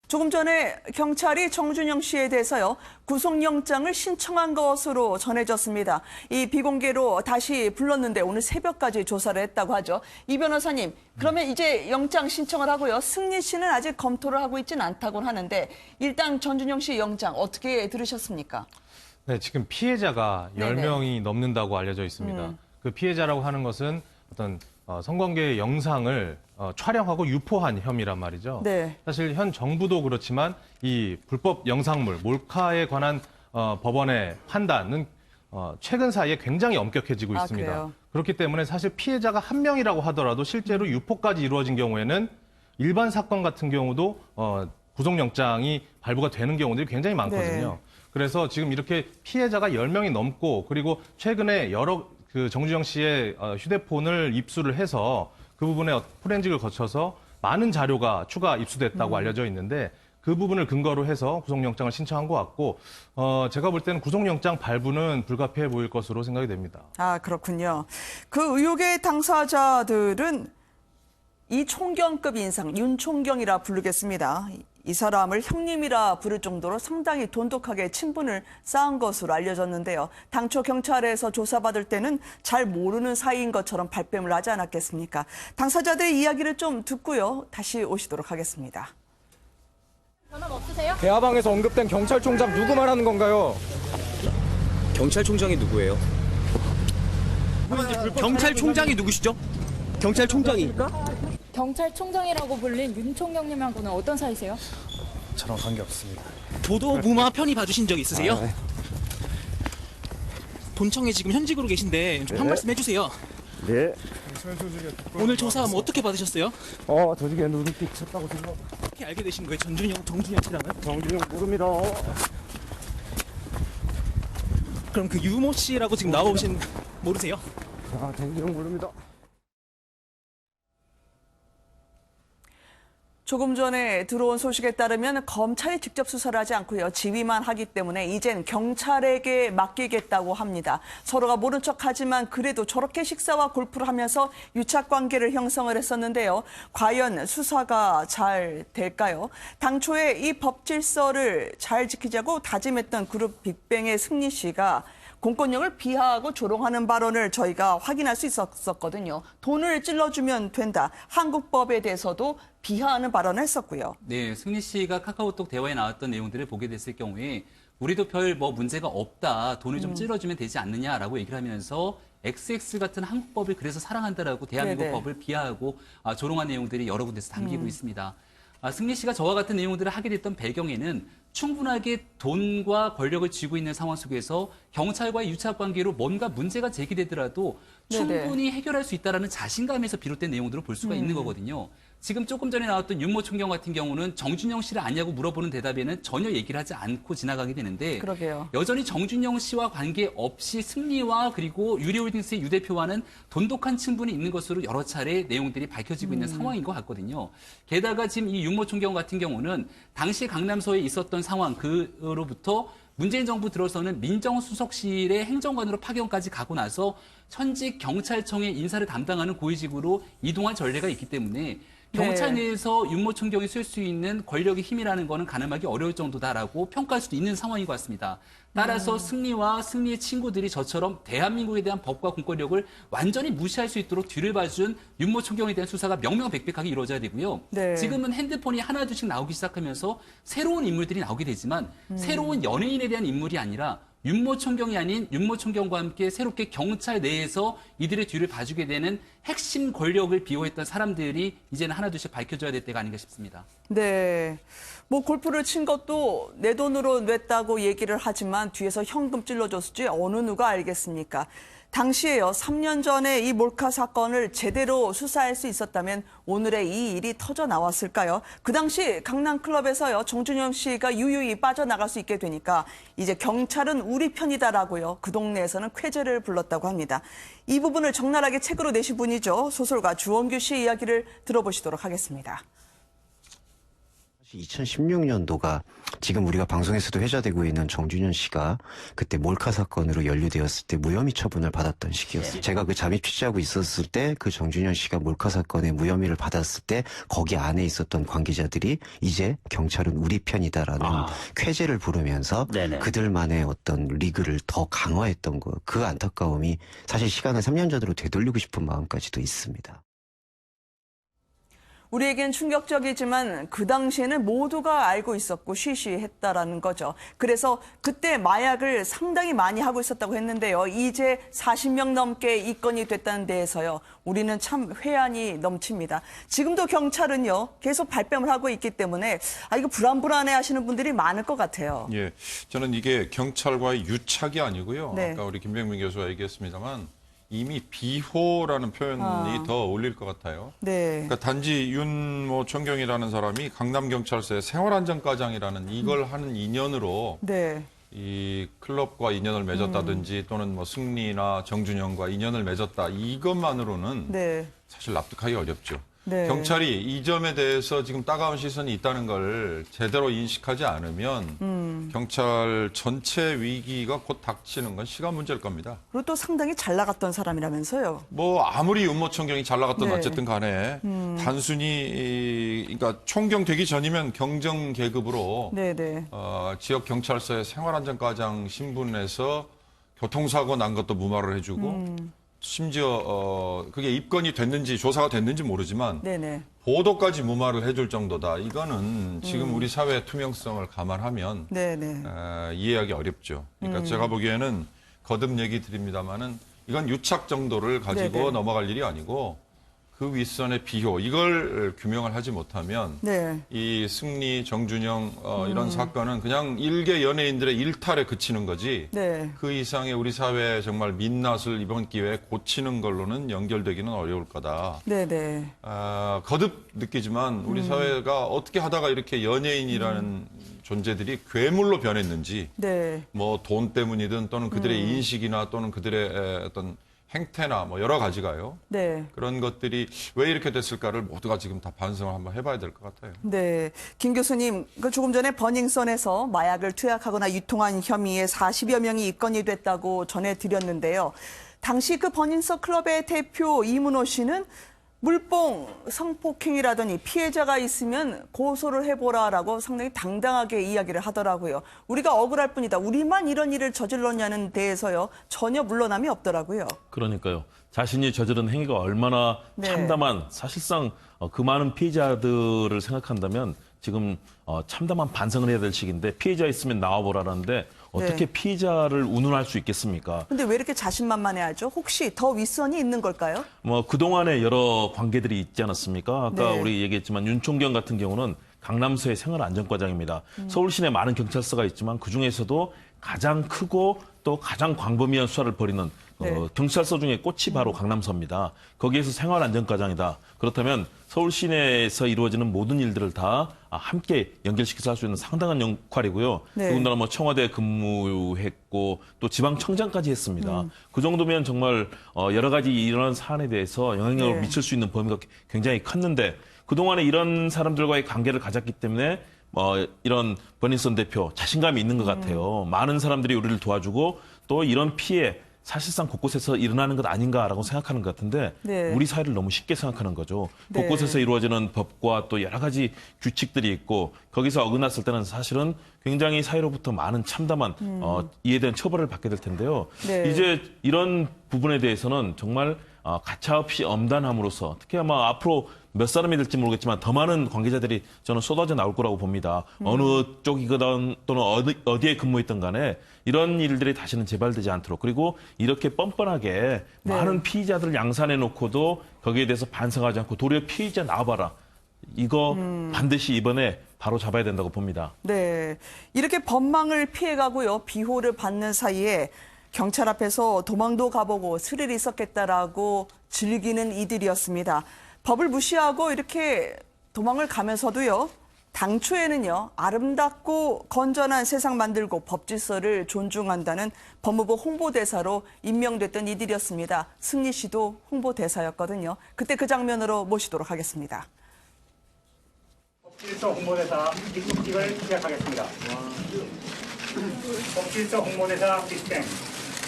조금 전에 경찰이 정준영 씨에 대해서요, 구속영장을 신청한 것으로 전해졌습니다. 이 비공개로 다시 불렀는데 오늘 새벽까지 조사를 했다고 하죠. 이 변호사님, 그러면 이제 영장 신청을 하고요. 승리 씨는 아직 검토를 하고 있지는 않다고 하는데 일단 전준영 씨 영장 어떻게 들으셨습니까? 네, 지금 피해자가 네네. 10명이 넘는다고 알려져 있습니다. 그 피해자라고 하는 것은 어떤 성관계 영상을 촬영하고 유포한 혐의란 말이죠. 네. 사실 현 정부도 그렇지만 이 불법 영상물, 몰카에 관한 법원의 판단은 최근 사이에 굉장히 엄격해지고 있습니다. 그래요? 그렇기 때문에 사실 피해자가 한 명이라고 하더라도 실제로 유포까지 이루어진 경우에는 일반 사건 같은 경우도 구속영장이 발부가 되는 경우들이 굉장히 많거든요. 네. 그래서 지금 이렇게 피해자가 10명이 넘고 그리고 최근에 여러 정준영 씨의 휴대폰을 입수를 해서 그 부분에 포렌식을 거쳐서 많은 자료가 추가 입수됐다고 알려져 있는데 그 부분을 근거로 해서 구속영장을 신청한 것 같고 제가 볼 때는 구속영장 발부는 불가피해 보일 것으로 생각이 됩니다. 아, 그렇군요. 그 의혹의 당사자들은 이 총경급 인상, 윤총경이라 부르겠습니다. 이 사람을 형님이라 부를 정도로 상당히 돈독하게 친분을 쌓은 것으로 알려졌는데요. 당초 경찰에서 조사받을 때는 잘 모르는 사이인 것처럼 발뺌을 하지 않았겠습니까? 당사자들의 이야기를 좀 듣고요. 다시 오시도록 하겠습니다. 변함 없으세요? 대화방에서 언급된 경찰총장 누구 말하는 건가요? 경찰총장이 누구예요? 경찰총장이 누구시죠? 경찰총장이 경찰총장이라고 불린 윤총경님하고는 어떤 사이세요? 저랑 관계없습니다. 도도 무마 편히 봐주신 적 있으세요? 네. 본청에 지금 현직으로 계신데 좀 한 말씀 해주세요. 네. 오늘 조사 어떻게 받으셨어요? 조직에 눈을 삐쳤다고 생각. 어떻게 알게 되신 거예요? 정준영 씨랑은? 정준영 모릅니다. 그럼 그 유모 씨라고 지금 나오신 모르세요? 정준영 모릅니다. 조금 전에 들어온 소식에 따르면 검찰이 직접 수사를 하지 않고요. 지휘만 하기 때문에 이젠 경찰에게 맡기겠다고 합니다. 서로가 모른 척하지만 그래도 저렇게 식사와 골프를 하면서 유착관계를 형성을 했었는데요. 과연 수사가 잘 될까요? 당초에 이 법 질서를 잘 지키자고 다짐했던 그룹 빅뱅의 승리 씨가 공권력을 비하하고 조롱하는 발언을 저희가 확인할 수 있었거든요. 돈을 찔러주면 된다. 한국법에 대해서도 비하하는 발언을 했었고요. 네, 승리 씨가 카카오톡 대화에 나왔던 내용들을 보게 됐을 경우에 우리도 별 문제가 없다. 돈을 좀 찔러주면 되지 않느냐라고 얘기를 하면서 XX 같은 한국법을 그래서 사랑한다라고 대한민국 네네. 법을 비하하고 조롱한 내용들이 여러 군데서 담기고 있습니다. 승리 씨가 저와 같은 내용들을 하게 됐던 배경에는 충분하게 돈과 권력을 쥐고 있는 상황 속에서 경찰과의 유착관계로 뭔가 문제가 제기되더라도 충분히 해결할 수 있다는 자신감에서 비롯된 내용들을 볼 수가 있는 거거든요. 지금 조금 전에 나왔던 윤모 총경 같은 경우는 정준영 씨를 아냐고 물어보는 대답에는 전혀 얘기를 하지 않고 지나가게 되는데 그러게요. 여전히 정준영 씨와 관계없이 승리와 그리고 유리홀딩스의 유 대표와는 돈독한 친분이 있는 것으로 여러 차례 내용들이 밝혀지고 있는 상황인 것 같거든요. 게다가 지금 이 윤모 총경 같은 경우는 당시 강남서에 있었던 상황 그로부터 문재인 정부 들어서는 민정수석실의 행정관으로 파견까지 가고 나서 현직 경찰청의 인사를 담당하는 고위직으로 이동한 전례가 있기 때문에 경찰 내에서 윤모 총경이 쓸 수 있는 권력의 힘이라는 거는 가늠하기 어려울 정도다라고 평가할 수도 있는 상황인 것 같습니다. 따라서 승리와 승리의 친구들이 저처럼 대한민국에 대한 법과 공권력을 완전히 무시할 수 있도록 뒤를 봐준 윤모 총경에 대한 수사가 명명백백하게 이루어져야 되고요. 네. 지금은 핸드폰이 하나둘씩 나오기 시작하면서 새로운 인물들이 나오게 되지만 새로운 연예인에 대한 인물이 아니라 윤모 총경이 아닌 윤모 총경과 함께 새롭게 경찰 내에서 이들의 뒤를 봐주게 되는 핵심 권력을 비호했던 사람들이 이제는 하나둘씩 밝혀져야 될 때가 아닌가 싶습니다. 네. 골프를 친 것도 내 돈으로 냈다고 얘기를 하지만 뒤에서 현금 찔러줬을지 어느 누가 알겠습니까? 당시에요, 3년 전에 이 몰카 사건을 제대로 수사할 수 있었다면 오늘의 이 일이 터져 나왔을까요? 그 당시 강남클럽에서요, 정준영 씨가 유유히 빠져나갈 수 있게 되니까 이제 경찰은 우리 편이다라고요, 그 동네에서는 쾌재를 불렀다고 합니다. 이 부분을 적나라하게 책으로 내신 분이죠. 소설가 주원규 씨의 이야기를 들어보시도록 하겠습니다. 2016년도가 지금 우리가 방송에서도 회자되고 있는 정준현 씨가 그때 몰카 사건으로 연루되었을 때 무혐의 처분을 받았던 시기였어요. 제가 그 잠입 취재하고 있었을 때 그 정준현 씨가 몰카 사건에 무혐의를 받았을 때 거기 안에 있었던 관계자들이 이제 경찰은 우리 편이다라는 쾌재를 부르면서 네네. 그들만의 어떤 리그를 더 강화했던 거, 그 안타까움이 사실 시간을 3년 전으로 되돌리고 싶은 마음까지도 있습니다. 우리에겐 충격적이지만 그 당시에는 모두가 알고 있었고 쉬쉬했다라는 거죠. 그래서 그때 마약을 상당히 많이 하고 있었다고 했는데요. 이제 40명 넘게 입건이 됐다는 데에서요. 우리는 참 회한이 넘칩니다. 지금도 경찰은요. 계속 발뺌을 하고 있기 때문에 이거 불안불안해 하시는 분들이 많을 것 같아요. 예, 저는 이게 경찰과의 유착이 아니고요. 네. 아까 우리 김병민 교수가 얘기했습니다만 이미 비호라는 표현이 더 어울릴 것 같아요. 네. 그러니까 단지 윤모 총경이라는 사람이 강남경찰서의 생활안전과장이라는 이걸 하는 인연으로 네. 이 클럽과 인연을 맺었다든지 또는 뭐 승리나 정준영과 인연을 맺었다 이것만으로는 네. 사실 납득하기 어렵죠. 네. 경찰이 이 점에 대해서 지금 따가운 시선이 있다는 걸 제대로 인식하지 않으면 경찰 전체 위기가 곧 닥치는 건 시간 문제일 겁니다. 그리고 또 상당히 잘 나갔던 사람이라면서요. 뭐 아무리 윤모총경이 잘 나갔던 네. 어쨌든 간에 단순히 그러니까 총경 되기 전이면 경정 계급으로 네네. 지역 경찰서의 생활안전과장 신분에서 교통사고 난 것도 무마를 해주고 심지어 그게 입건이 됐는지 조사가 됐는지 모르지만 네네. 보도까지 무마를 해줄 정도다. 이거는 지금 우리 사회의 투명성을 감안하면 네네. 이해하기 어렵죠. 그러니까 제가 보기에는 거듭 얘기 드립니다마는 이건 유착 정도를 가지고 네네. 넘어갈 일이 아니고 그 윗선의 비호 이걸 규명을 하지 못하면 네. 이 승리, 정준영 이런 사건은 그냥 일개 연예인들의 일탈에 그치는 거지 네. 그 이상의 우리 사회에 정말 민낯을 이번 기회에 고치는 걸로는 연결되기는 어려울 거다. 네네. 거듭 느끼지만 우리 사회가 어떻게 하다가 이렇게 연예인이라는 존재들이 괴물로 변했는지 네. 뭐 돈 때문이든 또는 그들의 인식이나 또는 그들의 어떤 행태나 뭐 여러 가지가요. 네. 그런 것들이 왜 이렇게 됐을까를 모두가 지금 다 반성을 한번 해봐야 될 것 같아요. 네. 김 교수님, 조금 전에 버닝썬에서 마약을 투약하거나 유통한 혐의에 40여 명이 입건이 됐다고 전해드렸는데요. 당시 그 버닝썬 클럽의 대표 이문호 씨는 물뽕 성폭행이라더니 피해자가 있으면 고소를 해보라라고 상당히 당당하게 이야기를 하더라고요. 우리가 억울할 뿐이다. 우리만 이런 일을 저질렀냐는 데에서요. 전혀 물러남이 없더라고요. 그러니까요. 자신이 저지른 행위가 얼마나 네. 참담한 사실상 그 많은 피해자들을 생각한다면 지금 참담한 반성을 해야 될 시기인데 피해자 있으면 나와보라는데 어떻게 네. 피해자를 운운할 수 있겠습니까? 근데 왜 이렇게 자신만만해하죠? 혹시 더 윗선이 있는 걸까요? 뭐 그동안에 여러 관계들이 있지 않았습니까? 아까 네. 우리 얘기했지만 윤 총경 같은 경우는 강남서의 생활안전과장입니다. 서울 시내 많은 경찰서가 있지만 그중에서도 가장 크고 또 가장 광범위한 수사를 벌이는 네. 경찰서 중에 꽃이 바로 강남서입니다. 거기에서 생활안전과장이다. 그렇다면 서울 시내에서 이루어지는 모든 일들을 다 함께 연결시켜서 할 수 있는 상당한 역할이고요. 네. 더군다나 뭐 청와대 근무했고 또 지방청장까지 했습니다. 그 정도면 정말 여러 가지 이런 사안에 대해서 영향력을 네. 미칠 수 있는 범위가 굉장히 컸는데 그동안에 이런 사람들과의 관계를 가졌기 때문에 이런 버닝썬 대표 자신감이 있는 것 같아요. 많은 사람들이 우리를 도와주고 또 이런 피해 사실상 곳곳에서 일어나는 것 아닌가라고 생각하는 것 같은데 네. 우리 사회를 너무 쉽게 생각하는 거죠. 네. 곳곳에서 이루어지는 법과 또 여러 가지 규칙들이 있고 거기서 어긋났을 때는 사실은 굉장히 사회로부터 많은 참담한 이에 대한 처벌을 받게 될 텐데요. 네. 이제 이런 부분에 대해서는 정말 가차없이 엄단함으로써 특히 아마 앞으로 몇 사람이 될지 모르겠지만 더 많은 관계자들이 저는 쏟아져 나올 거라고 봅니다. 어느 쪽이거든 또는 어디에 근무했던 간에 이런 일들이 다시는 재발되지 않도록 그리고 이렇게 뻔뻔하게 네. 많은 피의자들을 양산해 놓고도 거기에 대해서 반성하지 않고 도리어 피의자 나와봐라. 이거 반드시 이번에 바로 잡아야 된다고 봅니다. 네. 이렇게 법망을 피해가고요. 비호를 받는 사이에 경찰 앞에서 도망도 가보고 스릴이 있었겠다라고 즐기는 이들이었습니다. 법을 무시하고 이렇게 도망을 가면서도요. 당초에는요. 아름답고 건전한 세상 만들고 법 질서를 존중한다는 법무부 홍보대사로 임명됐던 이들이었습니다. 승리 씨도 홍보대사였거든요. 그때 그 장면으로 모시도록 하겠습니다. 법질서 홍보대사 입국식을 시작하겠습니다. 법질서 홍보대사 빅뱅.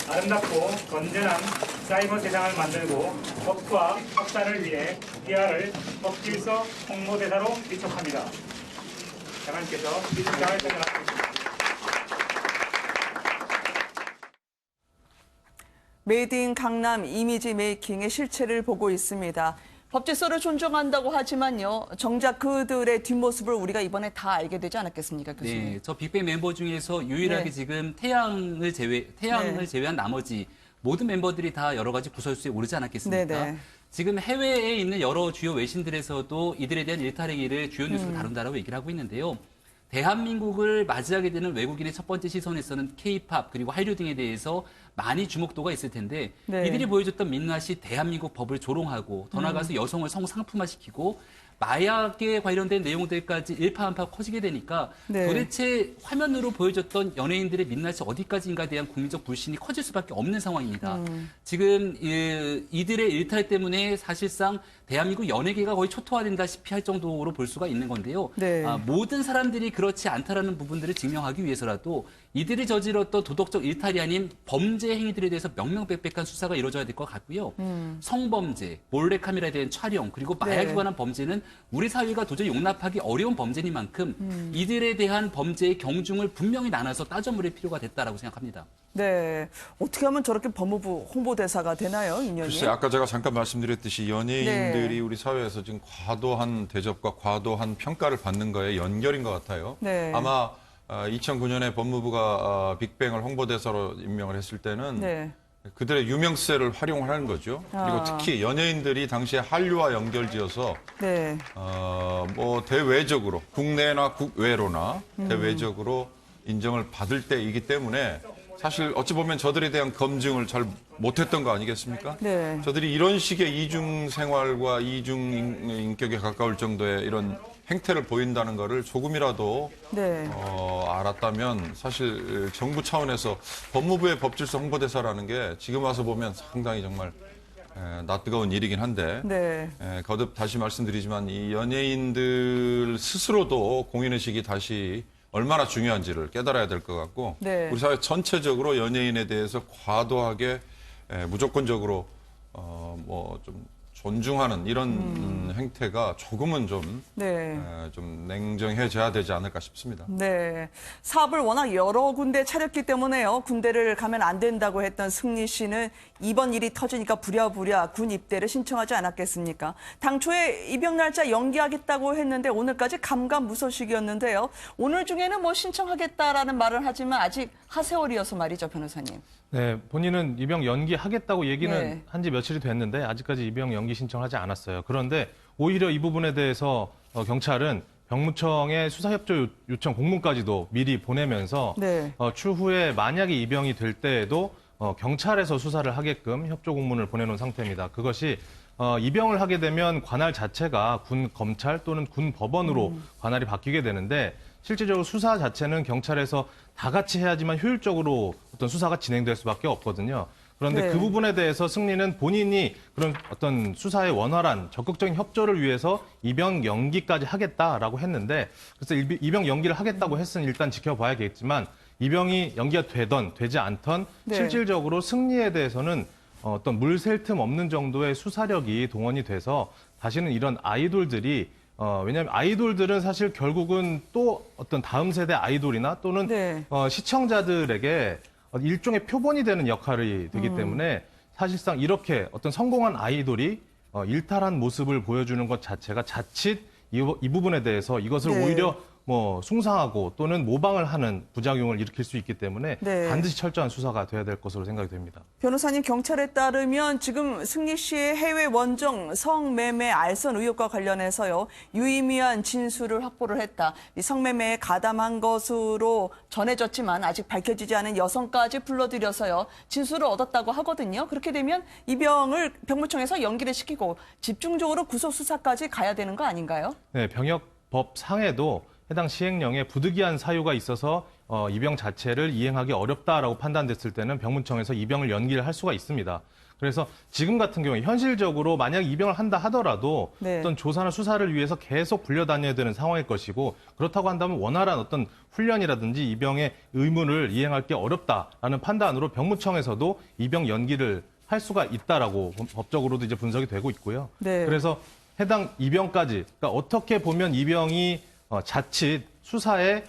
아름답고 건전한 사이버 세상을 만들고 법과 확산을 위해 PR을 법질서 홍보대사로 위촉합니다. 장관께서 위촉장을 전달하겠습니다. 메이드 인 강남 이미지 메이킹의 실체를 보고 있습니다. 법질서를 존중한다고 하지만요. 정작 그들의 뒷모습을 우리가 이번에 다 알게 되지 않았겠습니까, 교수님? 네, 저 빅뱅 멤버 중에서 유일하게 네. 지금 태양을 제외한 나머지 모든 멤버들이 다 여러 가지 구설수에 오르지 않았겠습니까? 네. 지금 해외에 있는 여러 주요 외신들에서도 이들에 대한 일탈행위를 주요 뉴스로 다룬다라고 얘기를 하고 있는데요. 대한민국을 맞이하게 되는 외국인의 첫 번째 시선에서는 K-팝 그리고 한류 등에 대해서 많이 주목도가 있을 텐데 네. 이들이 보여줬던 민낯이 대한민국 법을 조롱하고 더 나아가서 여성을 성상품화시키고 마약에 관련된 내용들까지 일파만파 커지게 되니까 네. 도대체 화면으로 보여줬던 연예인들의 민낯이 어디까지인가에 대한 국민적 불신이 커질 수밖에 없는 상황입니다. 지금 이들의 일탈 때문에 사실상 대한민국 연예계가 거의 초토화된다시피 할 정도로 볼 수가 있는 건데요. 네. 모든 사람들이 그렇지 않다라는 부분들을 증명하기 위해서라도 이들이 저질렀던 도덕적 일탈이 아닌 범죄 행위들에 대해서 명명백백한 수사가 이루어져야 될 것 같고요. 성범죄, 몰래카메라에 대한 촬영, 그리고 마약에 네. 관한 범죄는 우리 사회가 도저히 용납하기 어려운 범죄니만큼 이들에 대한 범죄의 경중을 분명히 나눠서 따져 물을 필요가 됐다라고 생각합니다. 네. 어떻게 하면 저렇게 법무부 홍보대사가 되나요, 인연이? 글쎄, 아까 제가 잠깐 말씀드렸듯이 연예인들이 네. 우리 사회에서 지금 과도한 대접과 과도한 평가를 받는 거에 연결인 것 같아요. 네. 아마 2009년에 법무부가 빅뱅을 홍보대사로 임명을 했을 때는 네. 그들의 유명세를 활용하는 거죠. 그리고 특히 연예인들이 당시에 한류와 연결지어서 네. 뭐 대외적으로 국내나 국외로나 대외적으로 인정을 받을 때이기 때문에 사실 어찌 보면 저들에 대한 검증을 잘 못했던 거 아니겠습니까? 네. 저들이 이런 식의 이중 생활과 이중 인격에 가까울 정도의 이런 행태를 보인다는 거를 조금이라도 네. 알았다면 사실 정부 차원에서 법무부의 법질서 홍보대사라는 게 지금 와서 보면 상당히 정말 낯뜨거운 일이긴 한데 네. 거듭 다시 말씀드리지만 이 연예인들 스스로도 공인의식이 다시 얼마나 중요한지를 깨달아야 될 것 같고 네. 우리 사회 전체적으로 연예인에 대해서 과도하게 무조건적으로 뭐 좀 존중하는 이런 행태가 조금은 좀 냉정해져야 되지 않을까 싶습니다. 네. 사업을 워낙 여러 군데 차렸기 때문에요. 군대를 가면 안 된다고 했던 승리 씨는 이번 일이 터지니까 부랴부랴 군 입대를 신청하지 않았겠습니까? 당초에 입영 날짜 연기하겠다고 했는데 오늘까지 감감무소식이었는데요. 오늘 중에는 뭐 신청하겠다라는 말을 하지만 아직 하세월이어서 말이죠, 변호사님. 네, 본인은 입영 연기하겠다고 얘기는 네. 한 지 며칠이 됐는데 아직까지 입영 연기 신청하지 않았어요. 그런데 오히려 이 부분에 대해서 경찰은 병무청에 수사협조 요청 공문까지도 미리 보내면서 네. 추후에 만약에 입영이 될 때에도 경찰에서 수사를 하게끔 협조 공문을 보내놓은 상태입니다. 그것이 입영을 하게 되면 관할 자체가 군 검찰 또는 군 법원으로 관할이 바뀌게 되는데 실질적으로 수사 자체는 경찰에서 다 같이 해야지만 효율적으로 어떤 수사가 진행될 수밖에 없거든요. 그런데 네. 그 부분에 대해서 승리는 본인이 그런 어떤 수사의 원활한 적극적인 협조를 위해서 입영 연기까지 하겠다라고 했는데 그래서 입영 연기를 하겠다고 했으니 일단 지켜봐야겠지만 입영이 연기가 되던 되지 않던 네. 실질적으로 승리에 대해서는 어떤 물 셀 틈 없는 정도의 수사력이 동원이 돼서 다시는 이런 아이돌들이 왜냐하면 아이돌들은 사실 결국은 또 어떤 다음 세대 아이돌이나 또는 네. 시청자들에게 일종의 표본이 되는 역할이 되기 때문에 사실상 이렇게 어떤 성공한 아이돌이 일탈한 모습을 보여주는 것 자체가 자칫 이 부분에 대해서 이것을 네. 오히려 뭐 숭상하고 또는 모방을 하는 부작용을 일으킬 수 있기 때문에 네. 반드시 철저한 수사가 돼야 될 것으로 생각이 됩니다. 변호사님, 경찰에 따르면 지금 승리 씨의 해외 원정 성매매 알선 의혹과 관련해서요. 유의미한 진술을 확보를 했다. 이 성매매에 가담한 것으로 전해졌지만 아직 밝혀지지 않은 여성까지 불러들여서요. 진술을 얻었다고 하거든요. 그렇게 되면 입영을 병무청에서 연기를 시키고 집중적으로 구속 수사까지 가야 되는 거 아닌가요? 네, 병역법 상에도 해당 시행령에 부득이한 사유가 있어서 입영 자체를 이행하기 어렵다라고 판단됐을 때는 병무청에서 입영을 연기를 할 수가 있습니다. 그래서 지금 같은 경우에 현실적으로 만약 입영을 한다 하더라도 네. 어떤 조사나 수사를 위해서 계속 불려다녀야 되는 상황일 것이고 그렇다고 한다면 원활한 어떤 훈련이라든지 입영의 의무를 이행할 게 어렵다라는 판단으로 병무청에서도 입영 연기를 할 수가 있다라고 법적으로도 이제 분석이 되고 있고요. 네. 그래서 해당 입영까지 그러니까 어떻게 보면 입영이 자칫 수사에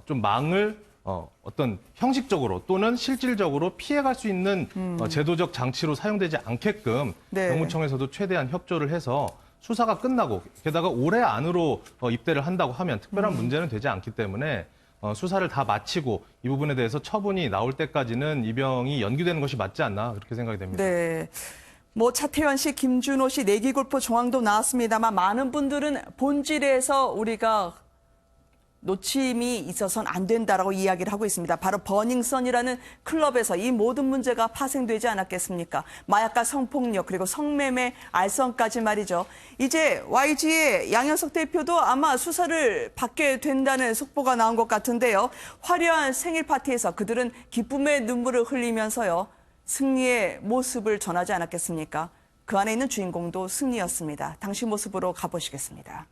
좀 망을 어떤 형식적으로 또는 실질적으로 피해갈 수 있는 제도적 장치로 사용되지 않게끔 네. 병무청에서도 최대한 협조를 해서 수사가 끝나고 게다가 올해 안으로 입대를 한다고 하면 특별한 문제는 되지 않기 때문에 수사를 다 마치고 이 부분에 대해서 처분이 나올 때까지는 입영이 연기되는 것이 맞지 않나 그렇게 생각이 됩니다. 네. 뭐 차태현 씨, 김준호 씨, 내기골프 정황도 나왔습니다만 많은 분들은 본질에서 우리가 놓침이 있어서는 안 된다라고 이야기를 하고 있습니다. 바로 버닝썬이라는 클럽에서 이 모든 문제가 파생되지 않았겠습니까? 마약과 성폭력 그리고 성매매 알선까지 말이죠. 이제 YG의 양현석 대표도 아마 수사를 받게 된다는 속보가 나온 것 같은데요. 화려한 생일 파티에서 그들은 기쁨의 눈물을 흘리면서요. 승리의 모습을 전하지 않았겠습니까? 그 안에 있는 주인공도 승리였습니다. 당시 모습으로 가보시겠습니다.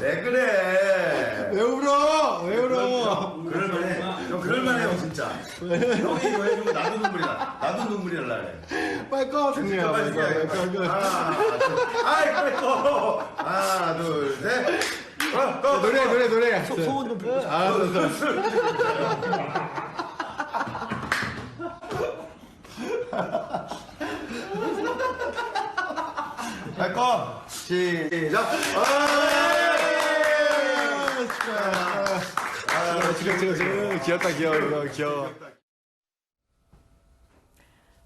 왜 그래? 왜 울어? 왜 울어? 그럴만해. 형 그럴만해요 진짜. 형이 이거 해주고 나도 눈물이 나. 나도 눈물이 날라 그래. 빨리 꺼. 승리야. 빨리 꺼. 빨리 꺼. 하나 둘 셋. 꺼. 노래. 소원 좀 불러. 빨리 꺼. 시작. 지금 귀엽다 귀여워.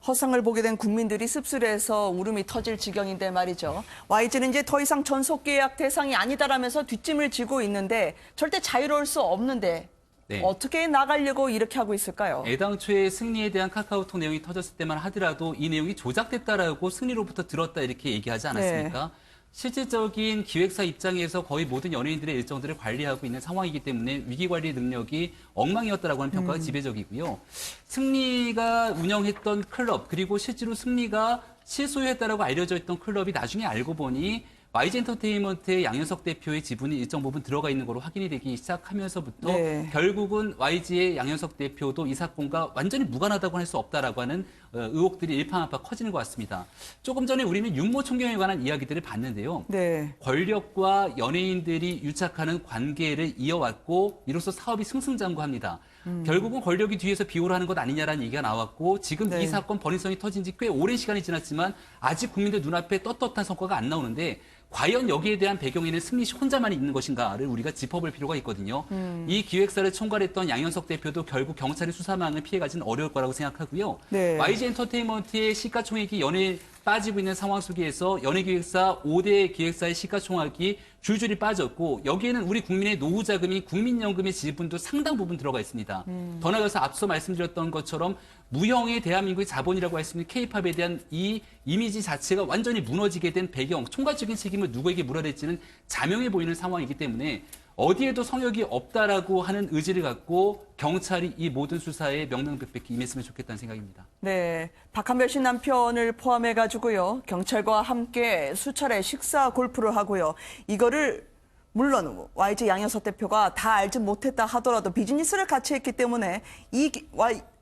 허상을 보게 된 국민들이 씁쓸해서 울음이 터질 지경인데 말이죠. YG는 이제 더 이상 전속계약 대상이 아니다라면서 뒷짐을 지고 있는데 절대 자유로울 수 없는데 네. 어떻게 나가려고 이렇게 하고 있을까요? 애당초에 승리에 대한 카카오톡 내용이 터졌을 때만 하더라도 이 내용이 조작됐다라고 승리로부터 들었다 이렇게 얘기하지 않았습니까? 네. 실질적인 기획사 입장에서 거의 모든 연예인들의 일정들을 관리하고 있는 상황이기 때문에 위기관리 능력이 엉망이었다라고 하는 평가가 지배적이고요. 승리가 운영했던 클럽 그리고 실제로 승리가 실소유했다라고 알려져 있던 클럽이 나중에 알고 보니 YG 엔터테인먼트의 양현석 대표의 지분이 일정 부분 들어가 있는 걸로 확인이 되기 시작하면서부터 네. 결국은 YG의 양현석 대표도 이 사건과 완전히 무관하다고 할 수 없다라고 하는 의혹들이 일파만파 커지는 것 같습니다. 조금 전에 우리는 윤모 총경에 관한 이야기들을 봤는데요. 네. 권력과 연예인들이 유착하는 관계를 이어왔고 이로써 사업이 승승장구합니다. 결국은 권력이 뒤에서 비호를 하는 것 아니냐라는 얘기가 나왔고 지금 네. 이 사건 버닝썬이 터진 지 꽤 오랜 시간이 지났지만 아직 국민들 눈앞에 떳떳한 성과가 안 나오는데 과연 여기에 대한 배경에는 승리 씨 혼자만 있는 것인가를 우리가 짚어볼 필요가 있거든요. 이 기획사를 총괄했던 양현석 대표도 결국 경찰의 수사망을 피해가지는 어려울 거라고 생각하고요. 네. YG 엔터테인먼트의 시가총액이 연일 빠지고 있는 상황 속에서 연예기획사 5대 기획사의 시가총액이 줄줄이 빠졌고 여기에는 우리 국민의 노후 자금인 국민연금의 지분도 상당 부분 들어가 있습니다. 더 나아가서 앞서 말씀드렸던 것처럼 무형의 대한민국의 자본이라고 할 수 있는 K-팝에 대한 이 이미지 자체가 완전히 무너지게 된 배경, 총괄적인 책임을 누구에게 물어야 될지는 자명해 보이는 상황이기 때문에 어디에도 성역이 없다라고 하는 의지를 갖고 경찰이 이 모든 수사에 명명백백히 임했으면 좋겠다는 생각입니다. 네, 박한별 씨 남편을 포함해가지고요. 경찰과 함께 수차례 식사 골프를 하고요. 이거를 물론 YG 양현석 대표가 다 알지 못했다 하더라도 비즈니스를 같이 했기 때문에 이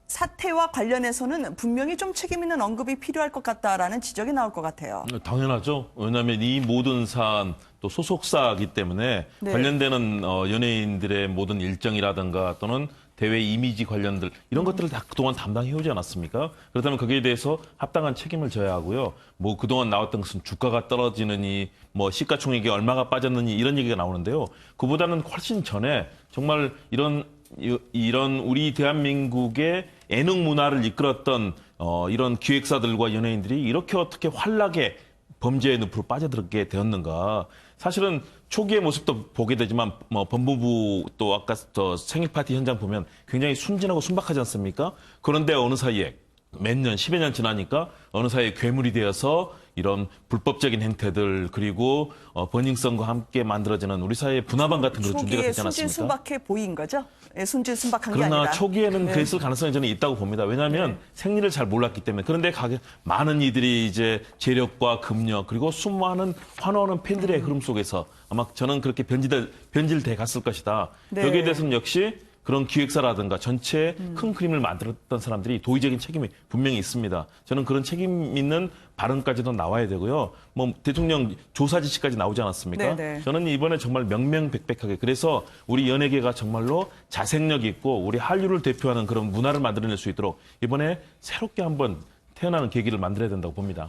사태와 관련해서는 분명히 좀 책임 있는 언급이 필요할 것 같다라는 지적이 나올 것 같아요. 당연하죠. 왜냐하면 이 모든 사안 또 소속사이기 때문에 네. 관련되는 연예인들의 모든 일정이라든가 또는 대회 이미지 관련들 이런 것들을 다 그동안 담당해오지 않았습니까? 그렇다면 거기에 대해서 합당한 책임을 져야 하고요. 뭐 그동안 나왔던 것은 주가가 떨어지느니 뭐 시가총액이 얼마가 빠졌느니 이런 얘기가 나오는데요. 그보다는 훨씬 전에 정말 이런 우리 대한민국의 예능 문화를 이끌었던 이런 기획사들과 연예인들이 이렇게 어떻게 환락의 범죄의 늪으로 빠져들게 되었는가. 사실은 초기의 모습도 보게 되지만 뭐 법무부 또 아까 저 생일 파티 현장 보면 굉장히 순진하고 순박하지 않습니까? 그런데 어느 사이에 몇 년, 10여 년 지나니까 어느 사이에 괴물이 되어서 이런 불법적인 행태들 그리고 번영성과 함께 만들어지는 우리 사회의 분화방 같은 그런 준비가 초기에 되지 않았습니까? 순진순박해 보인 거죠? 예, 순진순박한 게 아니라. 그러나 초기에는 네. 그랬을 가능성이 저는 있다고 봅니다. 왜냐하면 생리를 잘 몰랐기 때문에. 그런데 많은 이들이 이제 재력과 금력 그리고 수많은 환호하는 팬들의 흐름 속에서 아마 저는 그렇게 변질돼 갔을 것이다. 네. 여기에 대해서는 역시 그런 기획사라든가 전체 큰 그림을 만들었던 사람들이 도의적인 책임이 분명히 있습니다. 저는 그런 책임 있는 발언까지도 나와야 되고요. 뭐 대통령 조사 지시까지 나오지 않았습니까? 네네. 저는 이번에 정말 명명백백하게 그래서 우리 연예계가 정말로 자생력 있고 우리 한류를 대표하는 그런 문화를 만들어낼 수 있도록 이번에 새롭게 한번 태어나는 계기를 만들어야 된다고 봅니다.